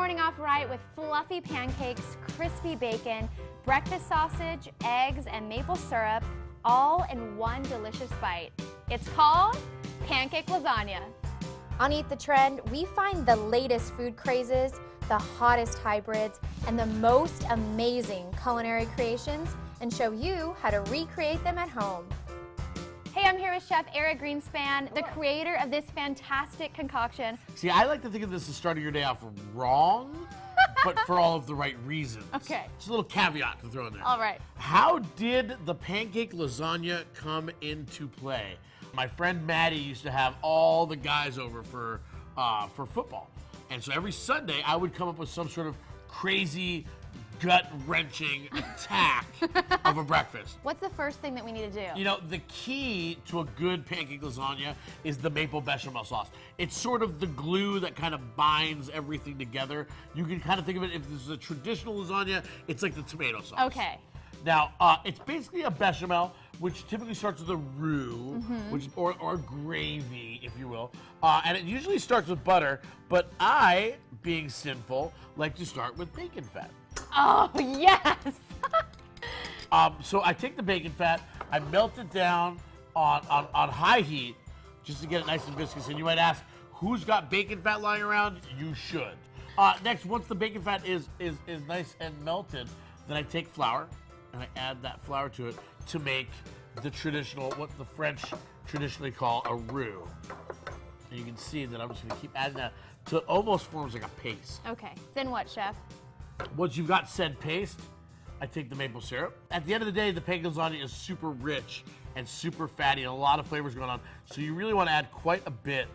morning off right with fluffy pancakes, crispy bacon, breakfast sausage, eggs, and maple syrup, all in one delicious bite. It's called Pancake Lasagna. On Eat the Trend, we find the latest food crazes, the hottest hybrids, and the most amazing culinary creations, and show you how to recreate them at home. Hey, I'm here with Chef Eric Greenspan, the creator of this fantastic concoction. See, I like to think of this as starting your day off wrong, but for all of the right reasons. Okay. Just a little caveat to throw in there. All right. How did the pancake lasagna come into play? My friend Maddie used to have all the guys over for football. And so every Sunday, I would come up with some sort of crazy, gut-wrenching attack of a breakfast. What's the first thing that we need to do? You know, the key to a good pancake lasagna is the maple bechamel sauce. It's sort of the glue that kind of binds everything together. You can kind of think of it, if this is a traditional lasagna, it's like the tomato sauce. Okay. Now, it's basically a bechamel, which typically starts with a roux, or gravy, if you will. And it usually starts with butter, but I, being sinful, like to start with bacon fat. Oh, yes! So I take the bacon fat, I melt it down on high heat, just to get it nice and viscous. And you might ask, who's got bacon fat lying around? You should. Next, once the bacon fat is nice and melted, then I take flour, and I add that flour to it to make the traditional, what the French traditionally call a roux. And you can see that I'm just gonna keep adding that till it almost forms like a paste. Okay, then what, Chef? Once you've got said paste, I take the maple syrup. At the end of the day, the pancake lasagna is super rich and super fatty and a lot of flavors going on. So you really want to add quite a bit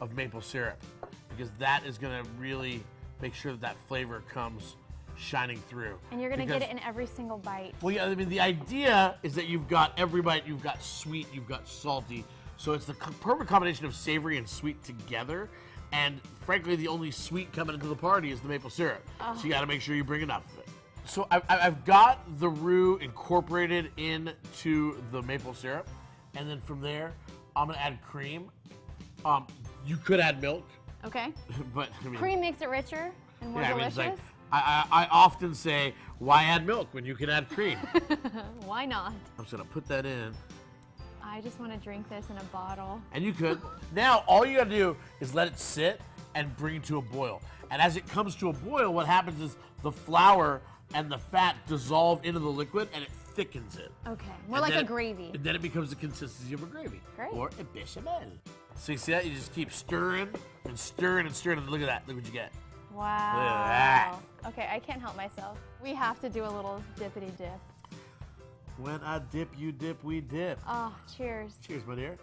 of maple syrup because that is going to really make sure that that flavor comes shining through. And you're going to get it in every single bite. Well, yeah, I mean, the idea is that you've got every bite, you've got sweet, you've got salty. So it's the perfect combination of savory and sweet together. And frankly, the only sweet coming into the party is the maple syrup. Oh. So you got to make sure you bring enough of it. So I've got the roux incorporated into the maple syrup. And then from there, I'm going to add cream. You could add milk. Okay. But I mean, cream makes it richer and more delicious. I mean, I often say, why add milk when you can add cream? Why not? I'm just going to put that in. I just want to drink this in a bottle. And you could. Now, all you got to do is let it sit and bring it to a boil. And as it comes to a boil, what happens is the flour and the fat dissolve into the liquid and it thickens it. Okay, more like a gravy. And then it becomes the consistency of a gravy. Great. Or a béchamel. So you see that? You just keep stirring and stirring and stirring, and look at that. Look what you get. Wow. Look at that. Okay, I can't help myself. We have to do a little dippity dip. When I dip, you dip, we dip. Oh, cheers. Cheers, my dear.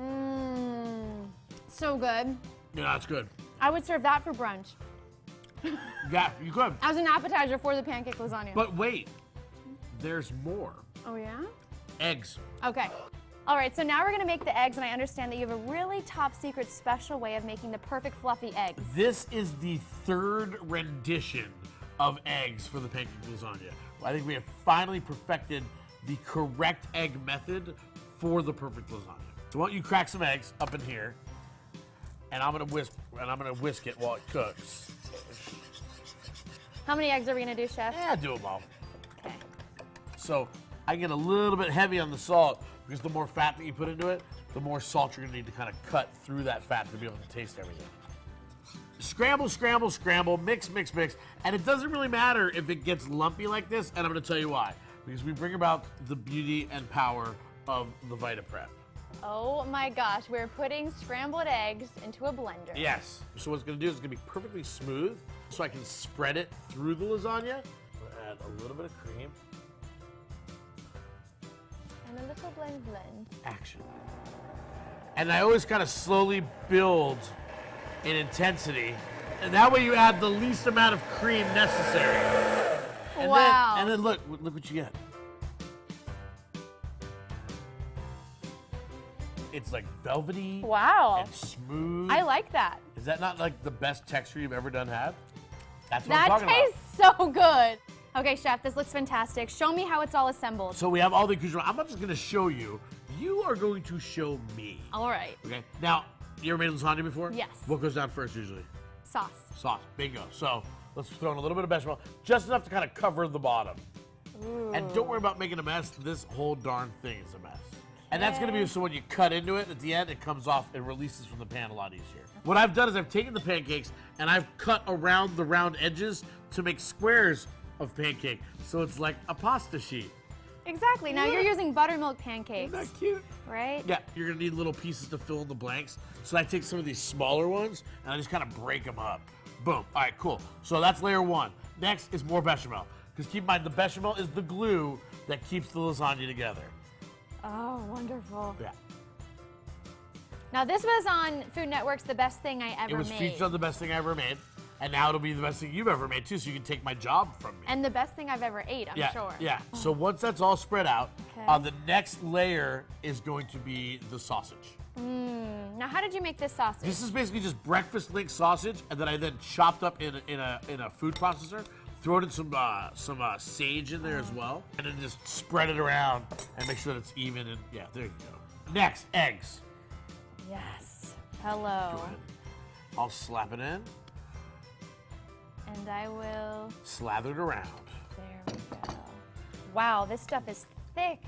Mmm, so good. Yeah, it's good. I would serve that for brunch. Yeah, you could. As an appetizer for the pancake lasagna. But wait, there's more. Oh, yeah? Eggs. Okay. All right, so now we're gonna make the eggs, and I understand that you have a really top secret special way of making the perfect fluffy eggs. This is the third rendition of eggs for the pancake lasagna. I think we have finally perfected the correct egg method for the perfect lasagna. So why don't you crack some eggs up in here, and I'm gonna whisk it while it cooks. How many eggs are we gonna do, Chef? Yeah, do them all. Okay. So I get a little bit heavy on the salt because the more fat that you put into it, the more salt you're gonna need to kind of cut through that fat to be able to taste everything. Scramble, scramble, scramble, mix, mix, mix. And it doesn't really matter if it gets lumpy like this, and I'm gonna tell you why. Because we bring about the beauty and power of the VitaPrep. Oh my gosh, we're putting scrambled eggs into a blender. Yes. So what it's gonna do is it's gonna be perfectly smooth, so I can spread it through the lasagna. We'll add a little bit of cream. And a little blend. Action. And I always kind of slowly build in intensity, and that way you add the least amount of cream necessary. And wow. And then look what you get. It's like velvety. Wow. And smooth. I like that. Is that not like the best texture you've ever done had? That's what I'm talking about. That tastes so good. Okay, Chef, this looks fantastic. Show me how it's all assembled. So we have all the accoutrements. I'm not just going to show you. You are going to show me. All right. Okay. Now, you ever made lasagna before? Yes. What goes down first usually? Sauce. Sauce, bingo. So let's throw in a little bit of bechamel, just enough to kind of cover the bottom. Ooh. And don't worry about making a mess. This whole darn thing is a mess. And that's gonna be so when you cut into it at the end, it comes off, it releases from the pan a lot easier. What I've done is I've taken the pancakes and I've cut around the round edges to make squares of pancake. So it's like a pasta sheet. Exactly. Now you're using buttermilk pancakes. Isn't that cute? Right? Yeah, you're gonna need little pieces to fill in the blanks. So I take some of these smaller ones and I just kind of break them up. Boom. All right, cool. So that's layer one. Next is more bechamel. Because keep in mind, the bechamel is the glue that keeps the lasagna together. Oh, wonderful. Yeah. Now this was on Food Network's The Best Thing I Ever Made. It was featured on The Best Thing I Ever Made. And now it'll be the best thing you've ever made, too, so you can take my job from me. And the best thing I've ever ate, I'm sure. Yeah. So once that's all spread out, Okay. the next layer is going to be the sausage. Now, how did you make this sausage? This is basically just breakfast link sausage, and then I then chopped up in a food processor. Throw it in some sage in there as well, and then just spread it around and make sure that it's even. And yeah, there you go. Next, eggs. Yes. Hello. Go ahead. I'll slap it in. And I will. Slather it around. There we go. Wow, this stuff is thick.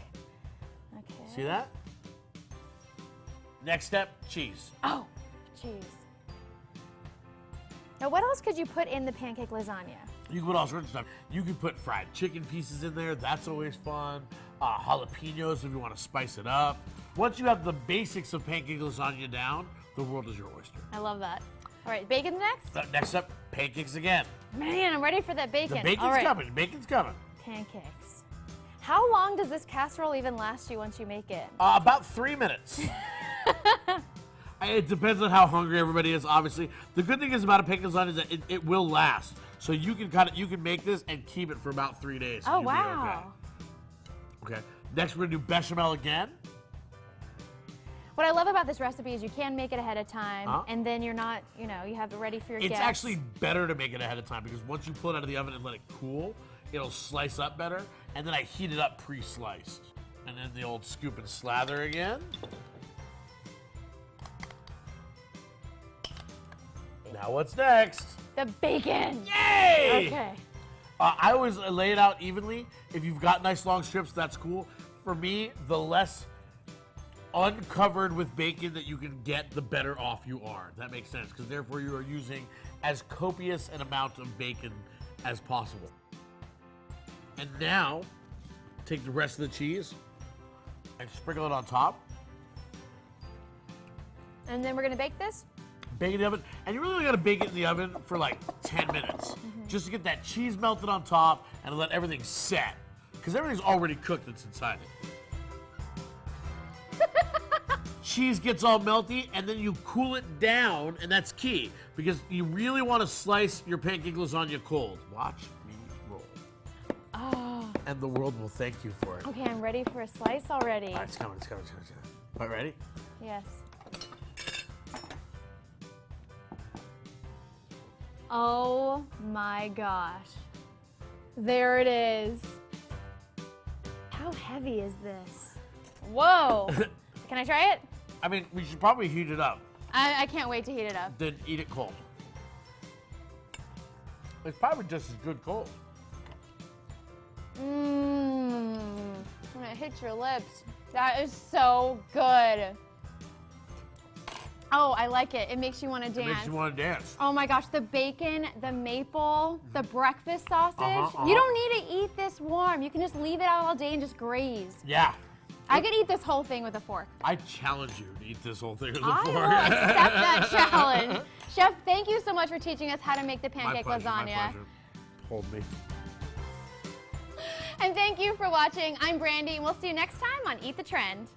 Okay. See that? Next step, cheese. Oh, cheese. Now, what else could you put in the pancake lasagna? You can put all sorts of stuff. You can put fried chicken pieces in there. That's always fun. Jalapenos if you want to spice it up. Once you have the basics of pancake lasagna down, the world is your oyster. I love that. All right, bacon's next? Next up, pancakes again. Man, I'm ready for that bacon. The bacon's All right. coming. Bacon's coming. Pancakes. How long does this casserole even last you once you make it? About 3 minutes. It depends on how hungry everybody is, obviously. The good thing is about a pancake lasagna is that it will last. So you can make this and keep it for about 3 days. Oh, You'll be wow. Okay. Next, we're gonna do bechamel again. What I love about this recipe is you can make it ahead of time, and then you're not, you have it ready for your guests. It's actually better to make it ahead of time because once you pull it out of the oven and let it cool, it'll slice up better. And then I heat it up pre-sliced. And then the old scoop and slather again. Now what's next? The bacon. Yay! Okay. I always lay it out evenly. If you've got nice long strips, that's cool. For me, the less uncovered with bacon that you can get, the better off you are. That makes sense, because therefore you are using as copious an amount of bacon as possible. And now, take the rest of the cheese and sprinkle it on top. And then we're gonna bake this? Bake it in the oven, and you really only gotta bake it in the oven for like 10 minutes, just to get that cheese melted on top and let everything set, because everything's already cooked that's inside it. Cheese gets all melty, and then you cool it down, and that's key, because you really want to slice your pancake lasagna cold. Watch me roll. Oh. And the world will thank you for it. Okay, I'm ready for a slice already. All right, it's coming, it's coming, it's coming, it's coming. All right, ready? Yes. Oh my gosh. There it is. How heavy is this? Whoa. Can I try it? I mean, we should probably heat it up. I can't wait to heat it up. Then eat it cold. It's probably just as good cold. Mmm. When it hits your lips, that is so good. Oh, I like it. It makes you want to dance. It makes you want to dance. Oh my gosh, the bacon, the maple, the breakfast sausage. You don't need to eat this warm. You can just leave it out all day and just graze. Yeah. I could eat this whole thing with a fork. I challenge you to eat this whole thing with a I fork. will accept that challenge. Chef, thank you so much for teaching us how to make the pancake lasagna. My pleasure. Hold me. And thank you for watching. I'm Brandy, and we'll see you next time on Eat the Trend.